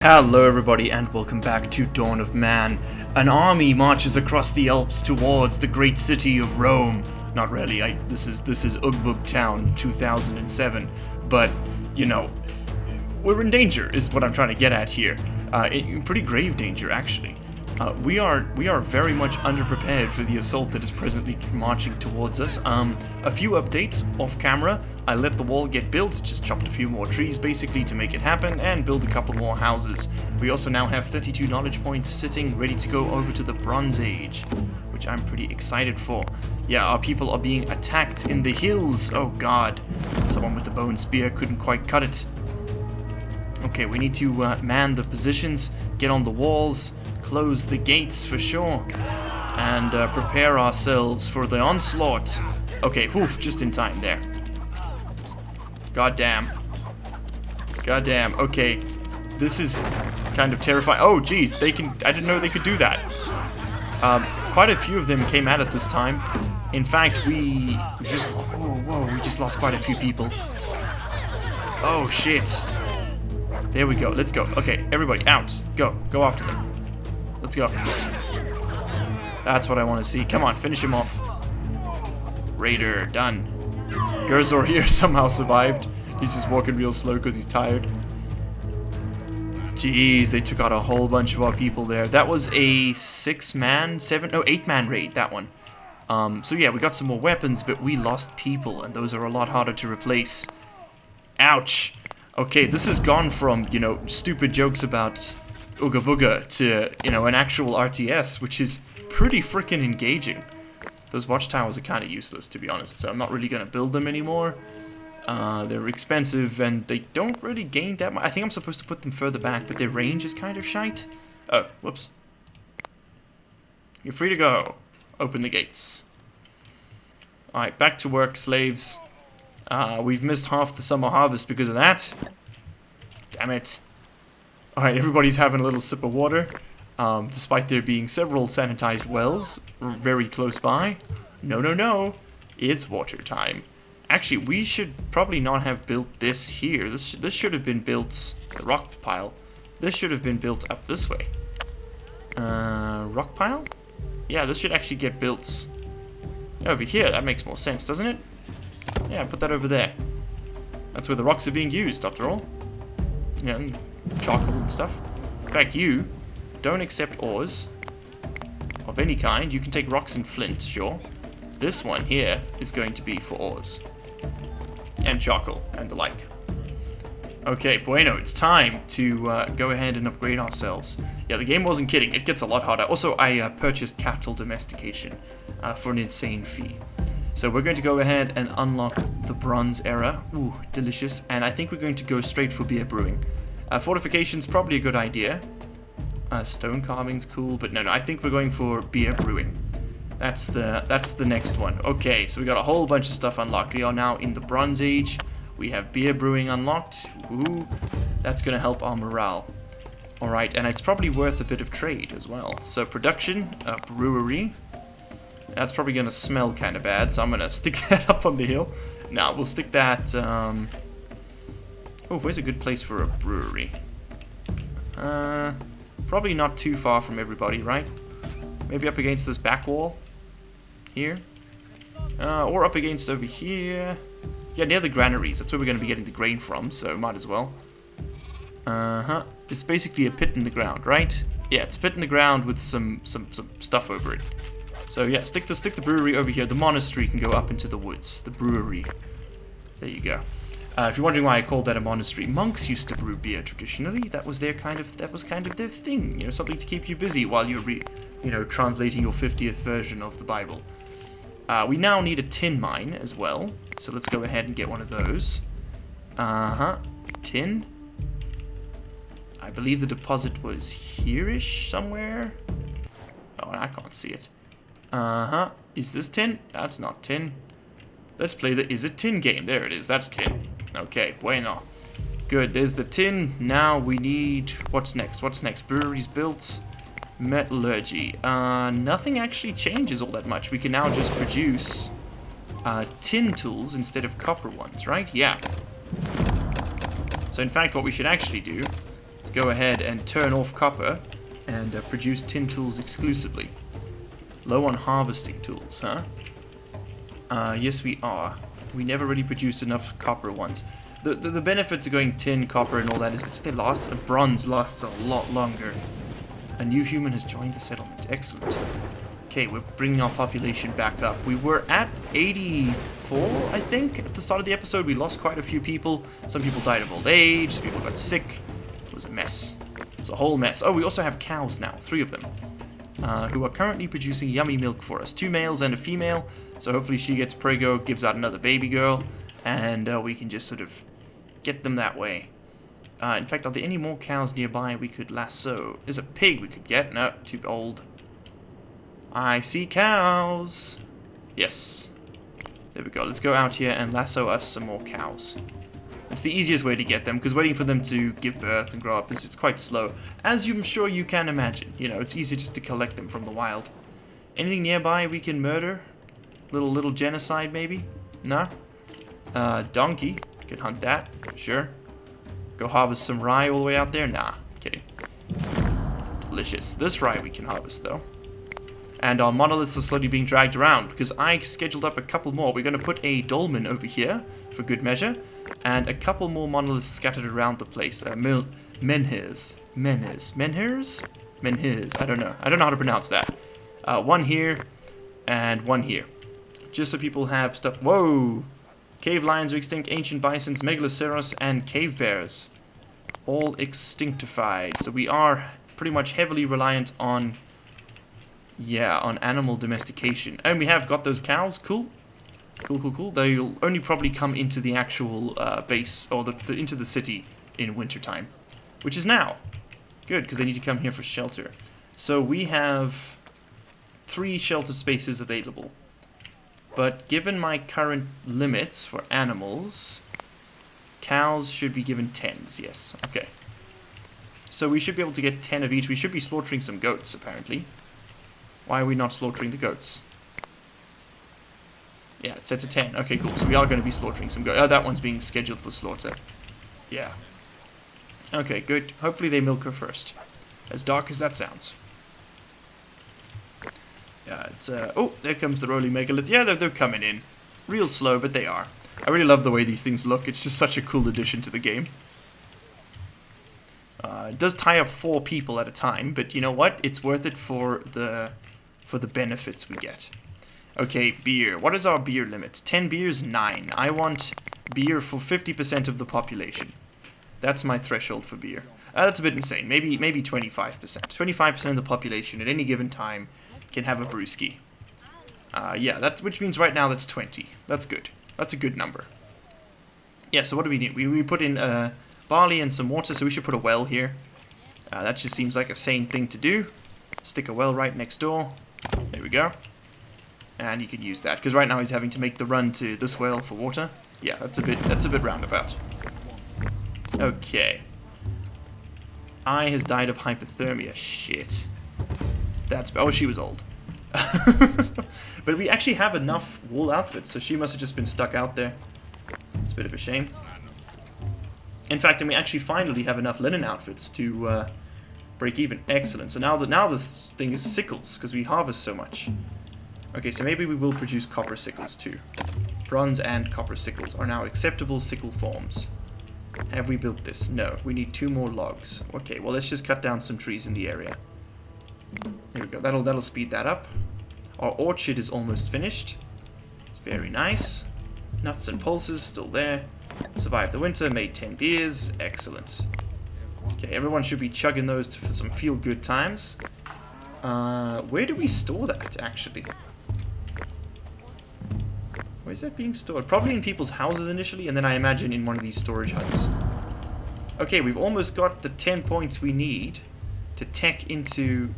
Hello everybody and welcome back to Dawn of Man. An army marches across the Alps towards the great city of Rome. Not really, this is Ugbug Town 2007, but you know, we're in danger is what I'm trying to get at here. In pretty grave danger actually. We are very much underprepared for the assault that is presently marching towards us. A few updates off camera. I let the wall get built, just chopped a few more trees basically to make it happen, and build a couple more houses. We also now have 32 knowledge points sitting, ready to go over to the Bronze Age, which I'm pretty excited for. Yeah, our people are being attacked in the hills. Oh god, someone with the bone spear couldn't quite cut it. Okay, we need to man the positions, get on the walls, close the gates for sure, and prepare ourselves for the onslaught. Okay, whew, just in time there. Goddamn. Okay, this is kind of terrifying. Oh, geez, they can. I didn't know they could do that. Quite a few of them came at it this time. In fact, we just. Oh, whoa, we just lost quite a few people. Oh shit. There we go. Let's go. Okay, everybody, out. Go after them. Let's go. That's what I want to see. Come on, finish him off. Raider, done. Gerzor here somehow survived. He's just walking real slow because he's tired. Jeez, they took out a whole bunch of our people there. That was a 8-man raid, that one. So yeah, we got some more weapons, but we lost people, and those are a lot harder to replace. Ouch. Okay, this has gone from, you know, stupid jokes about Ooga Booga to, you know, an actual RTS, which is pretty freaking engaging. Those watchtowers are kind of useless, to be honest, so I'm not really going to build them anymore. They're expensive, and they don't really gain that much. I think I'm supposed to put them further back, but their range is kind of shite. Oh, whoops. You're free to go. Open the gates. Alright, back to work, slaves. We've missed half the summer harvest because of that. Damn it. Alright, everybody's having a little sip of water. Despite there being several sanitized wells very close by. No. It's water time. Actually, we should probably not have built this here. This should have been built... The rock pile. This should have been built up this way. Rock pile? Yeah, this should actually get built over here. That makes more sense, doesn't it? Yeah, put that over there. That's where the rocks are being used, after all. Yeah, and charcoal and stuff. In fact, you don't accept ores of any kind. You can take rocks and flint, sure. This one here is going to be for ores. And charcoal, and the like. Okay, bueno, it's time to go ahead and upgrade ourselves. Yeah, the game wasn't kidding. It gets a lot harder. Also, I purchased capital domestication for an insane fee. So we're going to go ahead and unlock the Bronze Era. Ooh, delicious. And I think we're going to go straight for beer brewing. Fortification's probably a good idea. Stone carving's cool, but no, I think we're going for beer brewing. That's the next one. Okay, so we got a whole bunch of stuff unlocked. We are now in the Bronze Age. We have beer brewing unlocked. Ooh, that's gonna help our morale. Alright, and it's probably worth a bit of trade as well. So production, brewery. That's probably gonna smell kind of bad, so I'm gonna stick that up on the hill. Now we'll stick that. Oh, where's a good place for a brewery? Probably not too far from everybody, right? Maybe up against this back wall here, or up against over here. Yeah, near the granaries. That's where we're going to be getting the grain from, so might as well. It's basically a pit in the ground, right? Yeah, it's a pit in the ground with some stuff over it. So yeah, stick the brewery over here. The monastery can go up into the woods. The brewery. There you go. If you're wondering why I called that a monastery, monks used to brew beer traditionally. That was kind of their thing. You know, something to keep you busy while you're translating your 50th version of the Bible. We now need a tin mine as well, so let's go ahead and get one of those. Tin. I believe the deposit was here-ish somewhere. Oh, I can't see it. Is this tin? That's not tin. Let's play the Is It Tin game. There it is. That's tin. Okay, bueno. Good, there's the tin. Now we need... What's next? Breweries built. Metallurgy. Nothing actually changes all that much. We can now just produce tin tools instead of copper ones, right? Yeah. So in fact, what we should actually do is Let's go ahead and turn off copper and produce tin tools exclusively. Low on harvesting tools, huh? Yes we are. We never really produced enough copper once. The benefit to going tin, copper, and all that is that they last. Bronze lasts a lot longer. A new human has joined the settlement. Excellent. Okay, we're bringing our population back up. We were at 84, I think, at the start of the episode. We lost quite a few people. Some people died of old age. Some people got sick. It was a mess. It was a whole mess. Oh, we also have cows now. 3 of them. Who are currently producing yummy milk for us. 2 males and a female. So hopefully she gets prego, gives out another baby girl. And we can just sort of get them that way. In fact, are there any more cows nearby we could lasso? There's a pig we could get. No, too old. I see cows. Yes. There we go. Let's go out here and lasso us some more cows. It's the easiest way to get them, because waiting for them to give birth and grow up, it's quite slow. As I'm sure you can imagine. You know, it's easier just to collect them from the wild. Anything nearby we can murder? Little genocide, maybe? No? Donkey. Can hunt that. Sure. Go harvest some rye all the way out there? Nah. Kidding. Delicious. This rye we can harvest, though. And our monoliths are slowly being dragged around, because I scheduled up a couple more. We're going to put a dolmen over here, for good measure, and a couple more monoliths scattered around the place. Menhirs. I don't know. I don't know how to pronounce that. One here, and one here. Just so people have stuff. Whoa! Cave lions are extinct, ancient bisons, megaloceros, and cave bears. All extinctified. So we are pretty much heavily reliant on... yeah, on animal domestication. And we have got those cows. Cool. Cool. They'll only probably come into the actual base, or into the city in wintertime. Which is now. Good, because they need to come here for shelter. So we have 3 shelter spaces available. But given my current limits for animals, cows should be given 10s, yes. Okay. So we should be able to get 10 of each. We should be slaughtering some goats, apparently. Why are we not slaughtering the goats? Yeah, it's set to 10. Okay, cool. So we are going to be slaughtering some goats. Oh, that one's being scheduled for slaughter. Yeah. Okay, good. Hopefully they milk her first. As dark as that sounds. Yeah, it's, oh, there comes the rolling megalith. Yeah, they're coming in. Real slow, but they are. I really love the way these things look. It's just such a cool addition to the game. It does tie up 4 people at a time, but you know what? It's worth it for the benefits we get. Okay, beer. What is our beer limit? 10 beers? 9. I want beer for 50% of the population. That's my threshold for beer. That's a bit insane. Maybe 25%. 25% of the population at any given time can have a brewski. Yeah, which means right now that's 20. That's good. That's a good number. Yeah, so what do we need? We put in barley and some water, so we should put a well here. That just seems like a sane thing to do. Stick a well right next door. There we go. And you can use that, because right now he's having to make the run to this well for water. Yeah, that's a bit roundabout. Okay. I has died of hypothermia. Shit. Oh, she was old. But we actually have enough wool outfits, so she must have just been stuck out there. It's a bit of a shame. In fact, and we actually finally have enough linen outfits to break even. Excellent. So now this thing is sickles, because we harvest so much. Okay, so maybe we will produce copper sickles too. Bronze and copper sickles are now acceptable sickle forms. Have we built this? No. We need 2 more logs. Okay, well let's just cut down some trees in the area. There we go. That'll speed that up. Our orchard is almost finished. It's very nice. Nuts and pulses still there. Survived the winter, made 10 beers. Excellent. Okay, everyone should be chugging those for some feel-good times. Where do we store that, actually? Where's that being stored? Probably in people's houses initially, and then I imagine in one of these storage huts. Okay, we've almost got the 10 points we need to tech into...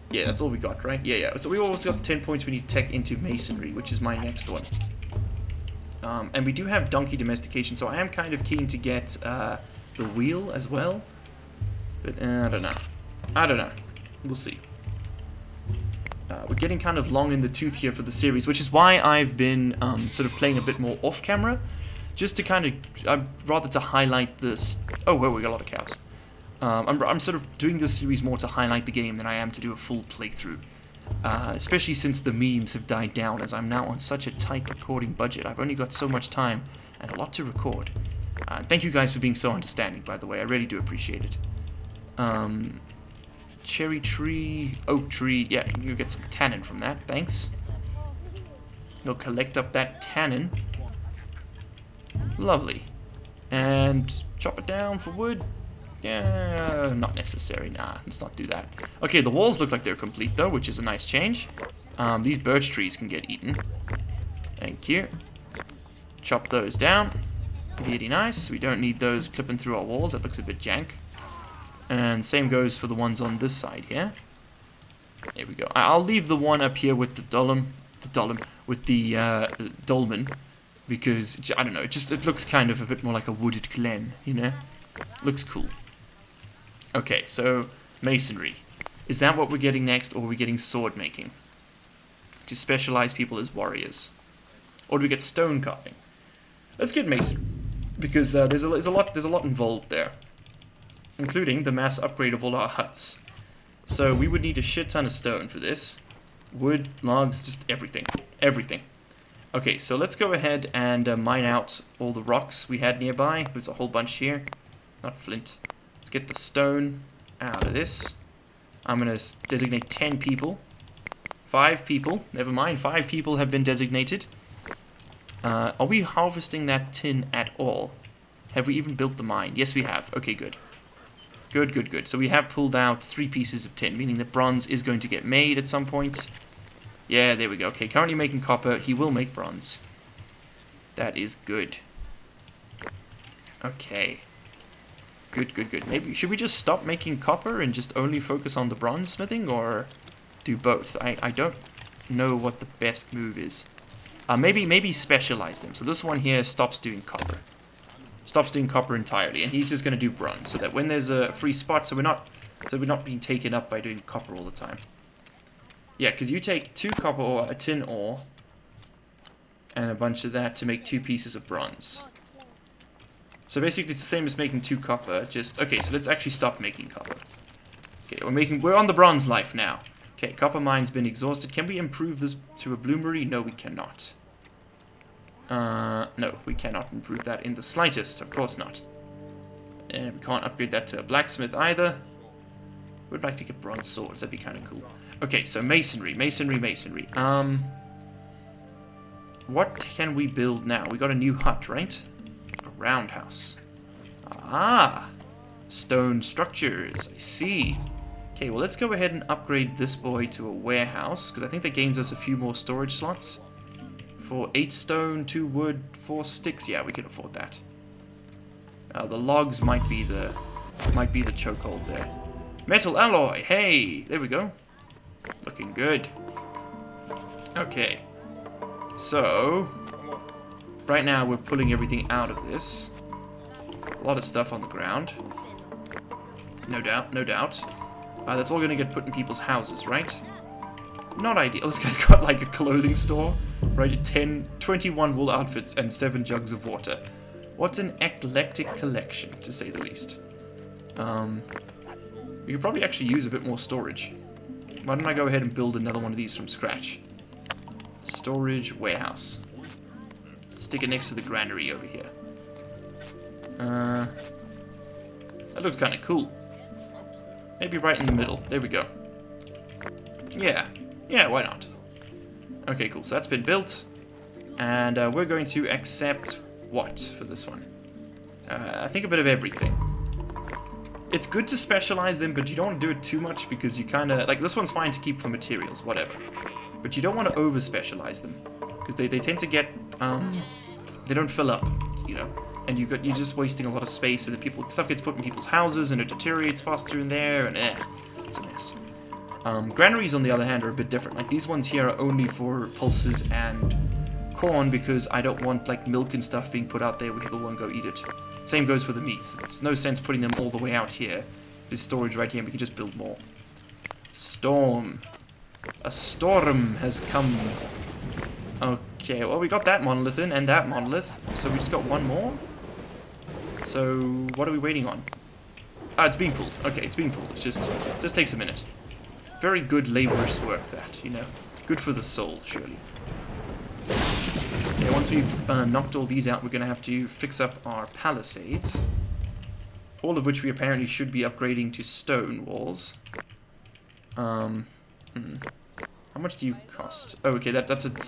yeah, that's all we got, right? Yeah. So we almost got the 10 points we need to tech into masonry, which is my next one. And we do have donkey domestication, so I am kind of keen to get the wheel as well. But I don't know. We'll see. We're getting kind of long in the tooth here for the series, which is why I've been sort of playing a bit more off-camera, just to kind of, rather to highlight this. Oh, well, we got a lot of cows. I'm sort of doing this series more to highlight the game than I am to do a full playthrough. Especially since the memes have died down, as I'm now on such a tight recording budget. I've only got so much time and a lot to record. Thank you guys for being so understanding, by the way. I really do appreciate it. Cherry tree, oak tree. Yeah, you can get some tannin from that. Thanks. Go collect up that tannin. Lovely. And chop it down for wood. Yeah, not necessary. Nah, let's not do that. Okay, the walls look like they're complete, though, which is a nice change. These birch trees can get eaten. Thank you. Chop those down. Really nice. We don't need those clipping through our walls. That looks a bit jank. And same goes for the ones on this side here. There we go. I'll leave the one up here with the dolmen, because, I don't know, it looks kind of a bit more like a wooded glen, you know? Looks cool. Okay, so masonry. Is that what we're getting next, or are we getting sword making? To specialize people as warriors. Or do we get stone carving? Let's get masonry, because there's a lot involved there, including the mass upgrade of all our huts. So we would need a shit ton of stone for this. Wood, logs, just everything. Everything. Okay, so let's go ahead and mine out all the rocks we had nearby. There's a whole bunch here. Not flint. Let's get the stone out of this. I'm going to designate 10 people. 5 people. Never mind, 5 people have been designated. Are we harvesting that tin at all? Have we even built the mine? Yes, we have. Okay, good. Good, good, good. So we have pulled out 3 pieces of tin, meaning that bronze is going to get made at some point. Yeah, there we go. Okay, currently making copper. He will make bronze. That is good. Okay. Good, good, good. Maybe should we just stop making copper and just only focus on the bronze smithing, or do both? I don't know what the best move is. Maybe specialize them. So this one here stops doing copper. Stops doing copper entirely, and he's just going to do bronze, so that when there's a free spot, so we're not being taken up by doing copper all the time. Yeah, because you take 2 copper ore, a tin ore, and a bunch of that to make 2 pieces of bronze. So basically it's the same as making 2 copper, just... Okay, so let's actually stop making copper. Okay, we're on the bronze life now. Okay, copper mine's been exhausted. Can we improve this to a bloomery? No, we cannot. No, we cannot improve that in the slightest. Of course not. And we can't upgrade that to a blacksmith either. Would like to get bronze swords. That'd be kind of cool. Okay, so masonry, masonry, masonry. What can we build now? We got a new hut, right? A roundhouse. Ah, stone structures. I see. Okay, well, let's go ahead and upgrade this boy to a warehouse, because I think that gains us a few more storage slots. For 8 stone, 2 wood, 4 sticks. Yeah, we can afford that. The logs might be the chokehold there. Metal alloy. Hey, there we go. Looking good. Okay. So right now we're pulling everything out of this. A lot of stuff on the ground. No doubt, no doubt. That's all gonna get put in people's houses, right? Not ideal. This guy's got like a clothing store, right? 21 wool outfits and 7 jugs of water. What an eclectic collection, to say the least. We could probably actually use a bit more storage. Why don't I go ahead and build another one of these from scratch? Storage warehouse. Stick it next to the granary over here. That looks kind of cool. Maybe right in the middle. There we go. Yeah. Yeah, why not? Okay, cool. So that's been built. And we're going to accept what for this one? I think a bit of everything. It's good to specialize them, but you don't want to do it too much because you kind of... Like, this one's fine to keep for materials, whatever. But you don't want to over-specialize them. Because they tend to get... they don't fill up, you know. And you're just wasting a lot of space, so that stuff gets put in people's houses, and it deteriorates faster in there, and it's a mess. Granaries, on the other hand, are a bit different. Like, these ones here are only for pulses and corn, because I don't want, like, milk and stuff being put out there where people won't go eat it. Same goes for the meats. It's no sense putting them all the way out here. There's storage right here, and we can just build more. Storm. A storm has come. Okay, well, we got that monolith in, and that monolith. So we just got one more? So, what are we waiting on? Ah, it's being pulled. Okay, it's being pulled. It's just takes a minute. Very good laborious work, that, you know. Good for the soul, surely. Okay, once we've knocked all these out, we're going to have to fix up our palisades. All of which we apparently should be upgrading to stone walls. How much do you cost? Oh, okay, that's a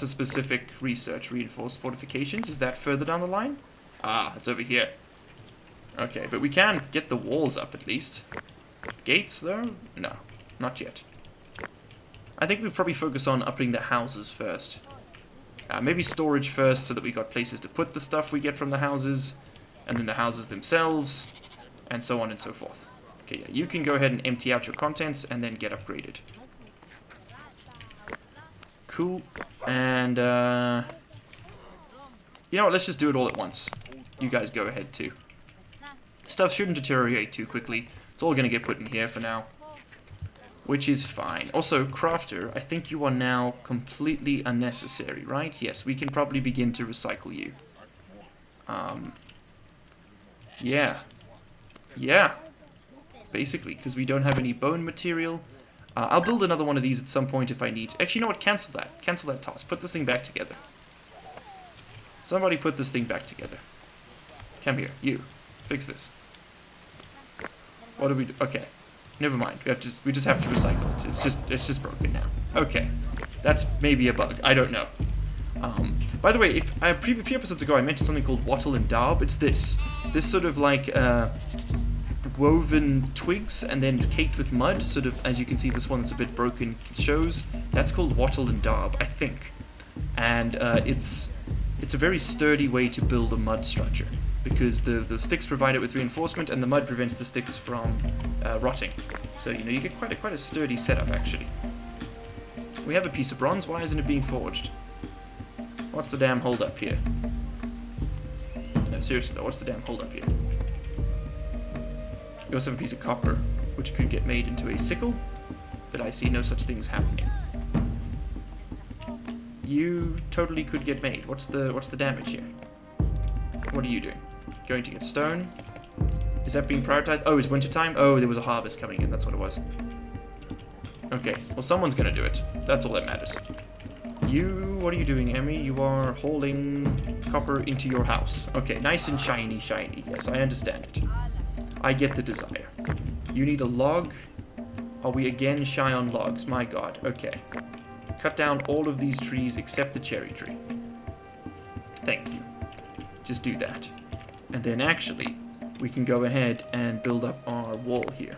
specific research. Reinforced fortifications. Is that further down the line? Ah, it's over here. Okay, but we can get the walls up at least. Gates, though? No, not yet. I think we'll probably focus on upping the houses first. Maybe storage first, so that we got places to put the stuff we get from the houses, and then the houses themselves, and so on and so forth. Okay, yeah, you can go ahead and empty out your contents, and then get upgraded. Cool. And, you know what, let's just do it all at once. You guys go ahead, too. Stuff shouldn't deteriorate too quickly. It's all going to get put in here for now. Which is fine. Also, Crafter, I think you are now completely unnecessary, right? Yes, we can probably begin to recycle you. Yeah. Yeah. Basically, because we don't have any bone material. I'll build another one of these at some point if I need to. Actually, you know what? Cancel that. Cancel that toss. Put this thing back together. Somebody put this thing back together. Come here. You. Fix this. What do we do? Okay. Never mind. We just have to recycle it. It's just broken now. Okay. That's maybe a bug. I don't know. By the way, a few episodes ago I mentioned something called wattle and daub. It's this sort of like woven twigs and then caked with mud. Sort of, as you can see, this one that's a bit broken shows. That's called wattle and daub, I think. And it's a very sturdy way to build a mud structure, because the sticks provide it with reinforcement, and the mud prevents the sticks from rotting. So, you know, you get quite a sturdy setup, actually. We have a piece of bronze. Why isn't it being forged? What's the damn hold up here? No, seriously though, what's the damn hold up here? We also have a piece of copper, which could get made into a sickle, but I see no such things happening. You totally could get made. What's the damage here? What are you doing? Going to get stone? Is that being prioritized? Oh, it's winter time? Oh, there was a harvest coming in. That's what it was. Okay. Well, someone's gonna do it. That's all that matters. What are you doing, Emmy? You are hauling copper into your house. Okay, nice and shiny, shiny. Yes, I understand it. I get the desire. You need a log. Are we again shy on logs? My god. Okay. Cut down all of these trees except the cherry tree. Thank you. Just do that. And then actually, we can go ahead and build up our wall here.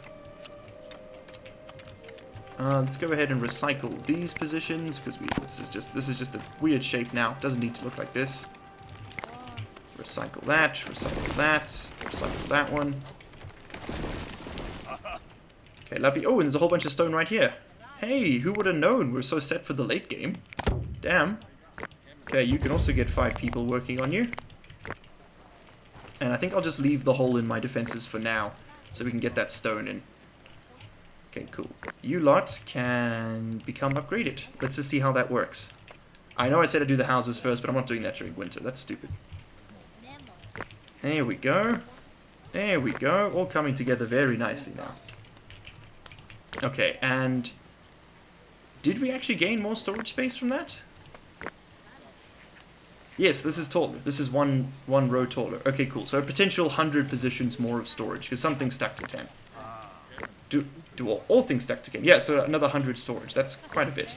Let's go ahead and recycle these positions, because this is just a weird shape now. It doesn't need to look like this. Recycle that, recycle that one. Okay, lovely. Oh, and there's a whole bunch of stone right here. Hey, who would have known? We're so set for the late game. Damn. Okay, you can also get 5 people working on you. And I think I'll just leave the hole in my defenses for now, so we can get that stone in. Okay, cool. You lot can become upgraded. Let's just see how that works. I know I said I'd do the houses first, but I'm not doing that during winter. That's stupid. There we go. There we go. All coming together very nicely now. Okay, and did we actually gain more storage space from that? Yes, this is taller. This is one row taller. Okay, cool. So a potential 100 positions more of storage, because something's stuck to 10. Do all things stack to 10? Yeah, so another 100 storage. That's quite a bit.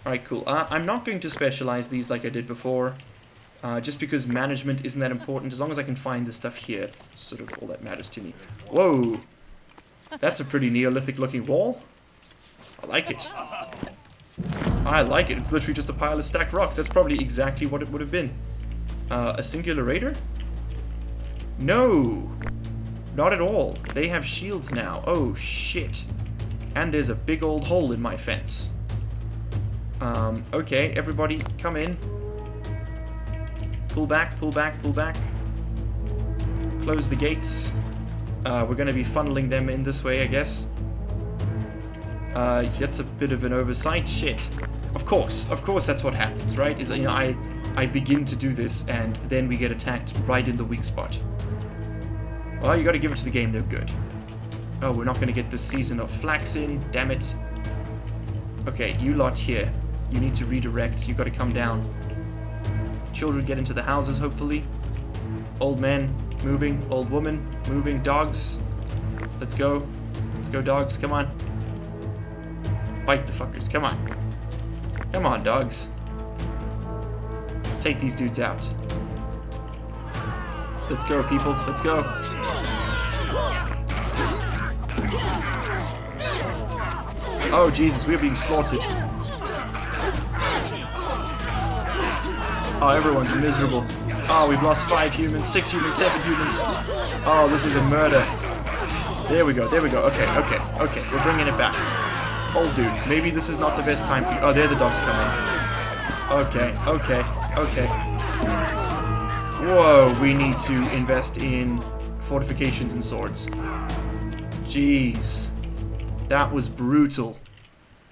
Alright, cool. I'm not going to specialize these like I did before, just because management isn't that important. As long as I can find the stuff here, it's sort of all that matters to me. Whoa! That's a pretty Neolithic looking wall. I like it. I like it. It's literally just a pile of stacked rocks. That's probably exactly what it would have been. A singular raider? No! Not at all. They have shields now. Oh, shit. And there's a big old hole in my fence. Okay, everybody, come in. Pull back, pull back, pull back. Close the gates. We're going to be funneling them in this way, I guess. That's a bit of an oversight. Shit. Of course that's what happens, right? Is, you know, I begin to do this, and then we get attacked right in the weak spot. Oh, you gotta give it to the game, they're good. Oh, we're not gonna get this season of flax in, damn it. Okay, you lot here. You need to redirect, you gotta come down. Children get into the houses, hopefully. Old men, moving. Old woman, moving. Dogs. Let's go. Let's go, dogs, come on. Bite the fuckers, come on. Come on, dogs. Take these dudes out. Let's go, people, let's go. Oh, Jesus, we're being slaughtered. Oh, everyone's miserable. Oh, we've lost 5 humans, 6 humans, 7 humans. Oh, this is a murder. There we go, there we go. Okay, okay, okay, we're bringing it back. Oh, dude, maybe this is not the best time for you. Oh, there the dogs coming. Okay, okay, okay. Whoa, we need to invest in fortifications and swords. Jeez. That was brutal.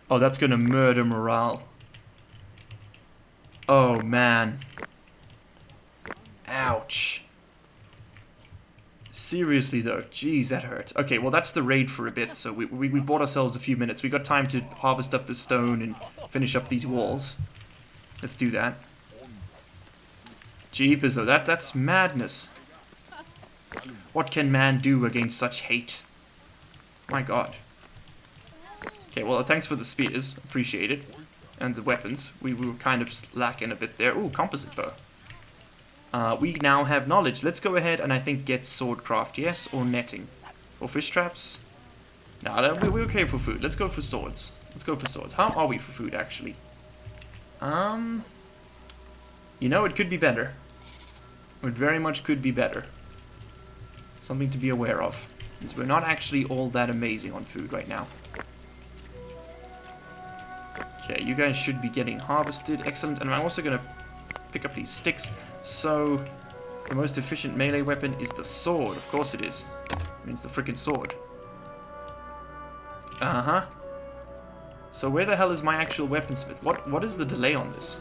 Oh, that's gonna murder morale. Oh, man. Ouch. Seriously, though. Jeez, that hurt. Okay, well, that's the raid for a bit, so we bought ourselves a few minutes. We got time to harvest up the stone and finish up these walls. Let's do that. Jeepers, though. That's madness. What can man do against such hate? My god. Okay, well, thanks for the spears. Appreciate it. And the weapons. We were kind of lacking a bit there. Ooh, composite bow. We now have knowledge. Let's go ahead and I think get swordcraft, yes? Or netting. Or fish traps? No, we're okay for food. Let's go for swords. Let's go for swords. How are we for food, actually? You know, it could be better. It very much could be better. Something to be aware of. Because we're not actually all that amazing on food right now. Okay, you guys should be getting harvested. Excellent. And I'm also going to pick up these sticks. So, the most efficient melee weapon is the sword. Of course it is. It means the freaking sword. Uh-huh. So where the hell is my actual weaponsmith? What is the delay on this?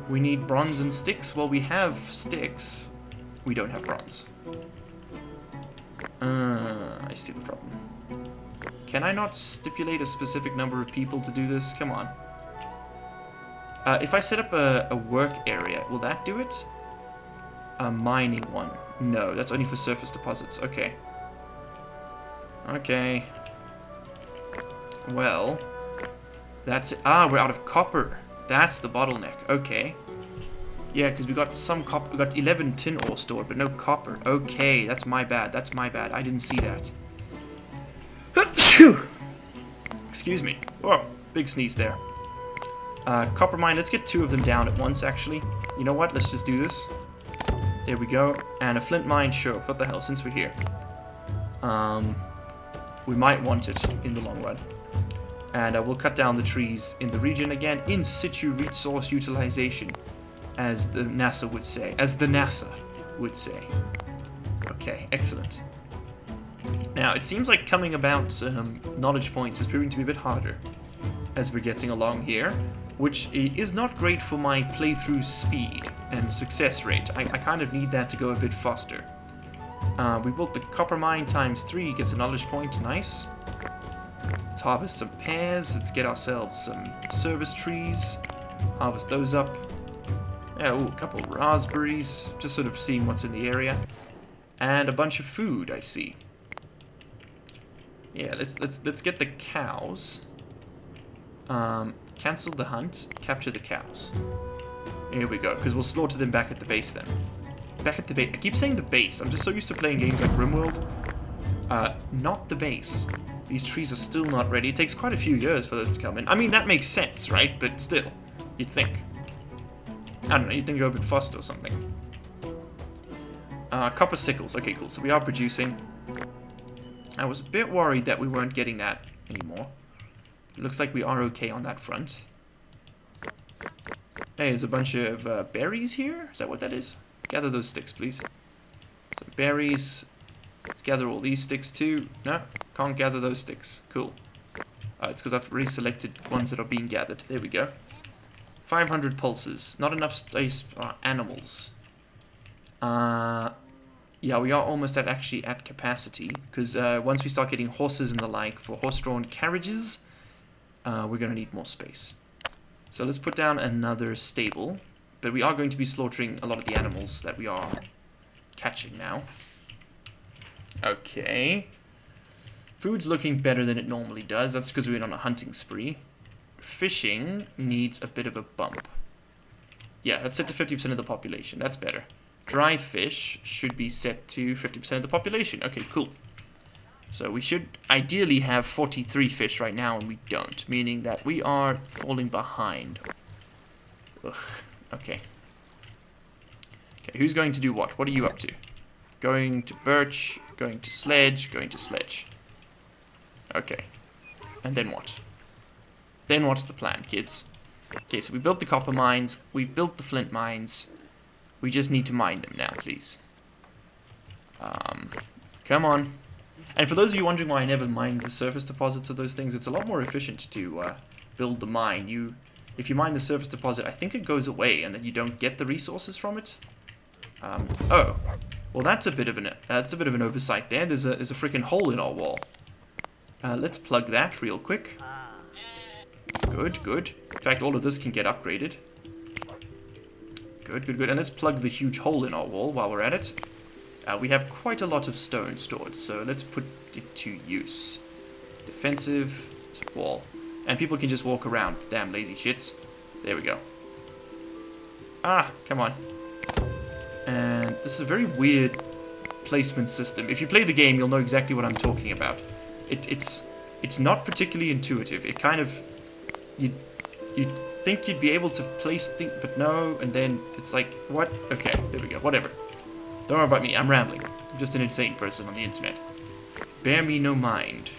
We need bronze and sticks. Well, we have sticks. We don't have bronze. I see the problem. Can I not stipulate a specific number of people to do this? Come on. If I set up a work area, will that do it? A mining one. No, that's only for surface deposits. Okay. Okay. Well, that's it. Ah, we're out of copper. That's the bottleneck. Okay. Yeah, because we got some copper. We got 11 tin ore stored, but no copper. Okay, that's my bad. That's my bad. I didn't see that. Excuse me. Whoa, big sneeze there. Copper mine. Let's get 2 of them down at once, actually. You know what? Let's just do this. There we go. And a flint mine, sure. What the hell, since we're here. We might want it in the long run. And we'll cut down the trees in the region again. In situ resource utilization, as the NASA would say. As the NASA would say. Okay, excellent. Now, it seems like coming about knowledge points is proving to be a bit harder as we're getting along here, which is not great for my playthrough speed and success rate. I kind of need that to go a bit faster. We built the copper mine ×3, gets a knowledge point, nice. Let's harvest some pears, let's get ourselves some service trees, harvest those up. Yeah, ooh, a couple of raspberries, just sort of seeing what's in the area. And a bunch of food, I see. Yeah, let's get the cows. Cancel the hunt, capture the cows. Here we go, because we'll slaughter them back at the base then. Back at the base. I keep saying the base. I'm just so used to playing games like RimWorld. Not the base. These trees are still not ready. It takes quite a few years for those to come in. I mean, that makes sense, right? But still, you'd think. I don't know, you'd think go a bit faster or something. Copper sickles. Okay, cool. So we are producing. I was a bit worried that we weren't getting that anymore. It looks like we are okay on that front. Hey, there's a bunch of berries here. Is that what that is? Gather those sticks, please. Some berries. Let's gather all these sticks too. No, can't gather those sticks. Cool. It's because I've reselected ones that are being gathered. There we go. 500 pulses. Not enough space for animals. Yeah, we are almost at capacity, because once we start getting horses and the like for horse-drawn carriages, we're going to need more space. So let's put down another stable, but we are going to be slaughtering a lot of the animals that we are catching now. Okay. Food's looking better than it normally does. That's because we went on a hunting spree. Fishing needs a bit of a bump. Yeah, that's set to 50% of the population. That's better. Dry fish should be set to 50% of the population. Okay, cool. So we should ideally have 43 fish right now, and we don't, meaning that we are falling behind. Ugh. Okay. Okay, who's going to do what? What are you up to? Going to birch, going to sledge, going to sledge. Okay. And then what? Then what's the plan, kids? Okay, so we built the copper mines, we've built the flint mines. We just need to mine them now, please. Come on. And for those of you wondering why I never mined the surface deposits of those things, it's a lot more efficient to build the mine. If you mine the surface deposit, I think it goes away, and then you don't get the resources from it. Oh, well that's a bit of an oversight there. There's a freaking hole in our wall. Let's plug that real quick. Good, good. In fact, all of this can get upgraded. Good, good, good. And let's plug the huge hole in our wall while we're at it. We have quite a lot of stone stored, so let's put it to use. Defensive wall. And people can just walk around. Damn lazy shits. There we go. Ah, come on. And this is a very weird placement system. If you play the game, you'll know exactly what I'm talking about. It's not particularly intuitive. It kind of... You think you'd be able to place things, but no, and then it's like, what? Okay, there we go, whatever. Don't worry about me, I'm rambling. I'm just an insane person on the internet. Bear me no mind.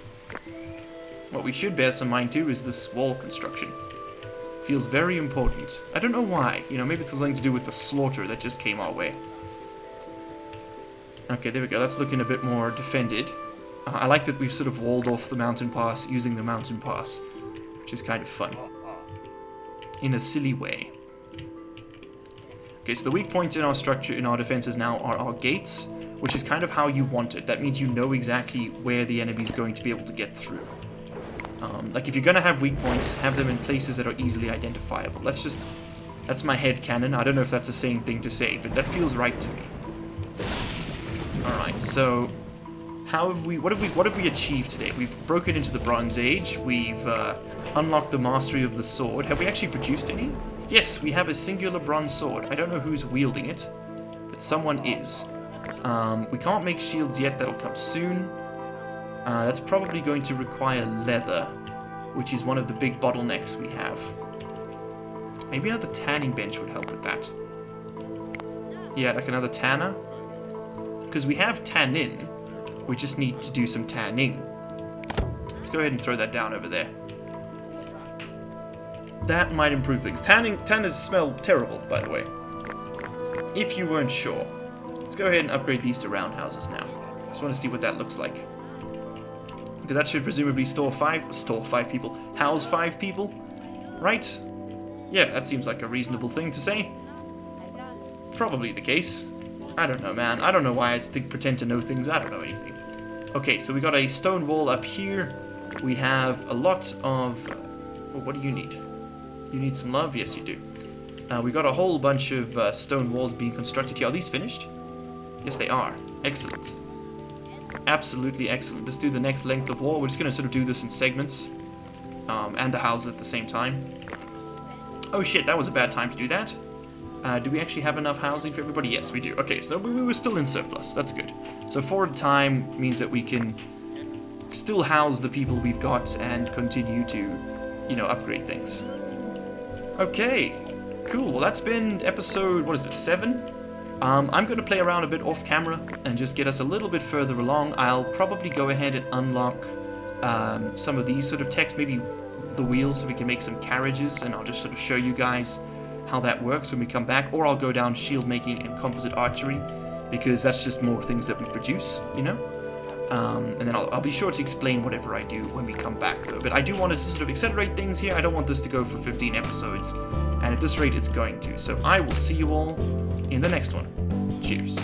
What we should bear some mind to is this wall construction. Feels very important. I don't know why. You know, maybe it's something to do with the slaughter that just came our way. Okay, there we go, that's looking a bit more defended. I like that we've sort of walled off the mountain pass using the mountain pass, which is kind of fun. In a silly way. Okay, so the weak points in our structure, in our defenses now, are our gates, which is kind of how you want it. That means you know exactly where the enemy's going to be able to get through. Like, if you're going to have weak points, have them in places that are easily identifiable. That's my head canon. I don't know if that's the same thing to say, but that feels right to me. Alright, so... what have we achieved today? We've broken into the Bronze Age. We've unlocked the mastery of the sword. Have we actually produced any? Yes, we have a singular bronze sword. I don't know who's wielding it, but someone is. We can't make shields yet. That'll come soon. That's probably going to require leather, which is one of the big bottlenecks we have. Maybe another tanning bench would help with that. Yeah, like another tanner. Because we have tannin. We just need to do some tanning. Let's go ahead and throw that down over there. That might improve things. Tanners smell terrible, by the way. If you weren't sure. Let's go ahead and upgrade these to roundhouses now. Just want to see what that looks like. Because that should presumably house 5 people, right? Yeah, that seems like a reasonable thing to say. Probably the case. I don't know, man. I don't know why I pretend to know things. I don't know anything. Okay, so we got a stone wall up here. We have a lot of... Oh, what do you need? You need some love? Yes, you do. We got a whole bunch of stone walls being constructed here. Are these finished? Yes, they are. Excellent. Absolutely excellent. Let's do the next length of wall. We're just going to sort of do this in segments. And the houses at the same time. Oh shit, that was a bad time to do that. Do we actually have enough housing for everybody? Yes, we do. Okay, so we were still in surplus. That's good. So forward time means that we can still house the people we've got and continue to, you know, upgrade things. Okay, cool. Well, that's been episode, what is it, 7? I'm going to play around a bit off camera and just get us a little bit further along. I'll probably go ahead and unlock some of these sort of techs, maybe the wheels, so we can make some carriages, and I'll just sort of show you guys how that works when we come back. Or I'll go down shield making and composite archery, because that's just more things that we produce, you know? And then I'll be sure to explain whatever I do when we come back, though. But I do want to sort of accelerate things here. I don't want this to go for 15 episodes, and at this rate it's going to. So I will see you all in the next one. Cheers.